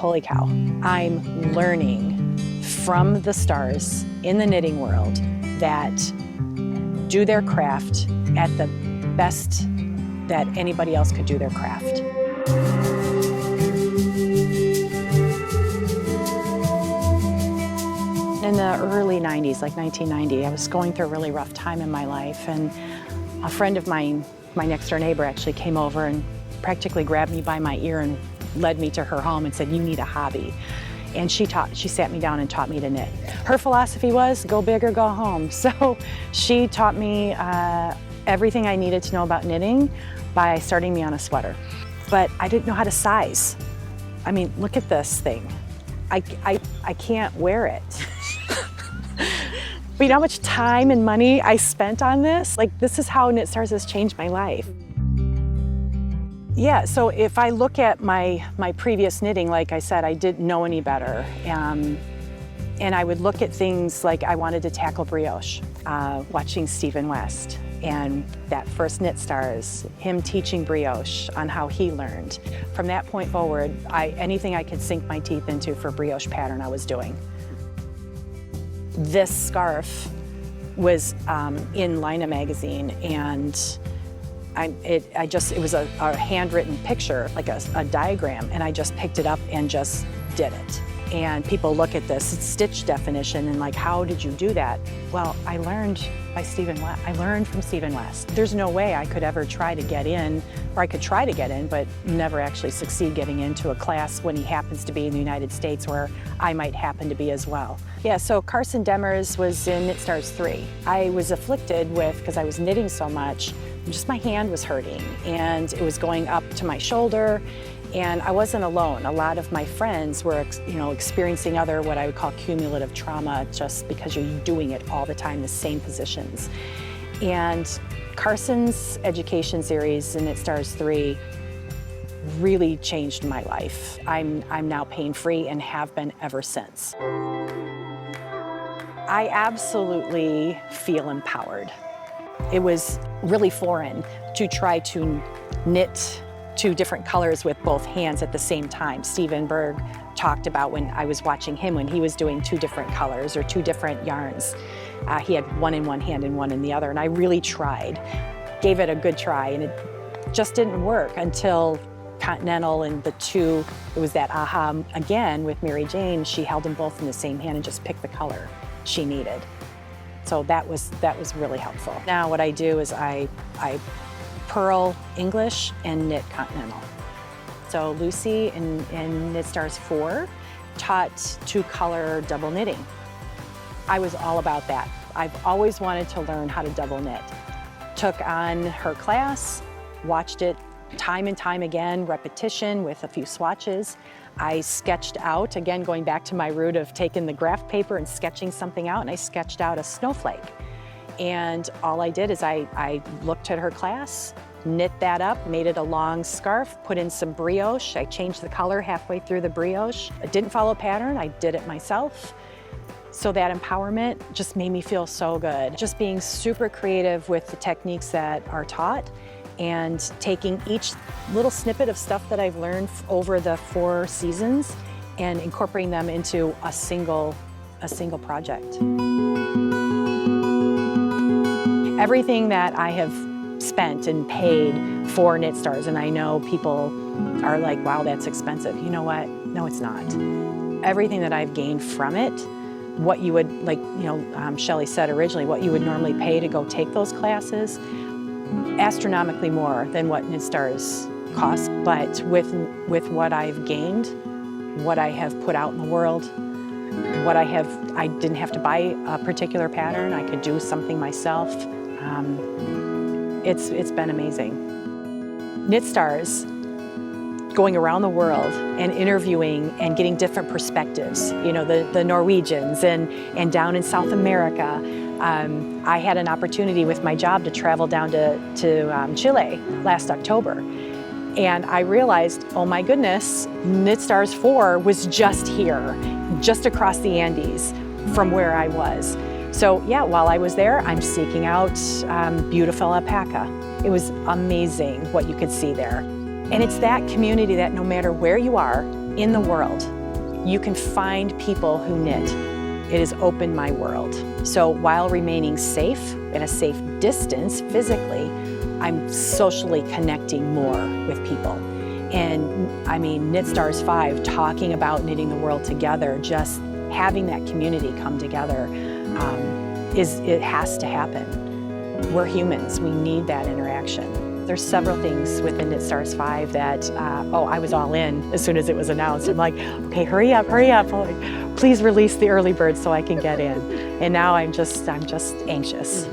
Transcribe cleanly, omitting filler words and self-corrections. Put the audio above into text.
holy cow, I'm learning from the stars in the knitting world that do their craft at the best that anybody else could do their craft. In the early 90s, like 1990, I was going through a really rough time in my life, and a friend of mine, my next door neighbor, actually came over and practically grabbed me by my ear and led me to her home and said, "You need a hobby." And she sat me down and taught me to knit. Her philosophy was, go big or go home. So she taught me everything I needed to know about knitting by starting me on a sweater. But I didn't know how to size. I mean, look at this thing. I can't wear it. But you know how much time and money I spent on this? Like, this is how Knit Stars has changed my life. Yeah, so if I look at my previous knitting, like I said, I didn't know any better. And I would look at things like I wanted to tackle brioche, watching Stephen West. And that first Knit Stars, him teaching brioche on how he learned. From that point forward, anything I could sink my teeth into for brioche pattern, I was doing. This scarf was in Lina magazine, and it was a handwritten picture, like a diagram, and I just picked it up and just did it. And people look at this stitch definition and like, how did you do that? Well, I learned by Stephen West. I learned from Stephen West. There's no way I could ever try to get in, or I could try to get in, but never actually succeed getting into a class when he happens to be in the United States, where I might happen to be as well. Yeah, so Carson Demers was in Knit Stars 3. I was afflicted with, because I was knitting so much, just my hand was hurting, and it was going up to my shoulder. And I wasn't alone. A lot of my friends were, experiencing other, what I would call cumulative trauma, just because you're doing it all the time, the same positions. And Carson's education series in Knit Stars 3 really changed my life. I'm now pain-free and have been ever since. I absolutely feel empowered. It was really foreign to try to knit two different colors with both hands at the same time. Stephen Berg talked about when I was watching him when he was doing two different colors or two different yarns. He had one in one hand and one in the other, and I really tried, gave it a good try, and it just didn't work until Continental and the two, it was that aha again with Mary Jane. She held them both in the same hand and just picked the color she needed. So that was really helpful. Now what I do is I purl English and knit Continental. So Lucy in Knit Stars 4 taught two-color double knitting. I was all about that. I've always wanted to learn how to double knit. Took on her class, watched it time and time again, repetition with a few swatches. I sketched out, again going back to my root of taking the graph paper and sketching something out, and I sketched out a snowflake. And all I did is I looked at her class, knit that up, made it a long scarf, put in some brioche. I changed the color halfway through the brioche. I didn't follow pattern, I did it myself. So that empowerment just made me feel so good. Just being super creative with the techniques that are taught and taking each little snippet of stuff that I've learned over the 4 seasons and incorporating them into a single project. Everything that I have spent and paid for Knit Stars, and I know people are like, wow, that's expensive. You know what? No, it's not. Everything that I've gained from it, what you would, Shelley said originally, what you would normally pay to go take those classes, astronomically more than what Knit Stars cost. But with what I've gained, what I have put out in the world, I didn't have to buy a particular pattern. I could do something myself. It's been amazing. Knit Stars, going around the world and interviewing and getting different perspectives, the Norwegians and down in South America. I had an opportunity with my job to travel down to Chile last October. And I realized, oh my goodness, Knit Stars 4 was just here, just across the Andes from where I was. So yeah, while I was there, I'm seeking out beautiful alpaca. It was amazing what you could see there. And it's that community that no matter where you are, in the world, you can find people who knit. It has opened my world. So while remaining safe, at a safe distance physically, I'm socially connecting more with people. And I mean, Knit Stars 5, talking about knitting the world together, just having that community come together, it has to happen. We're humans, we need that interaction. There's several things within Knit Stars 5 that, I was all in as soon as it was announced. I'm like, okay, hurry up. I'm like, please release the early bird so I can get in. And now I'm just anxious.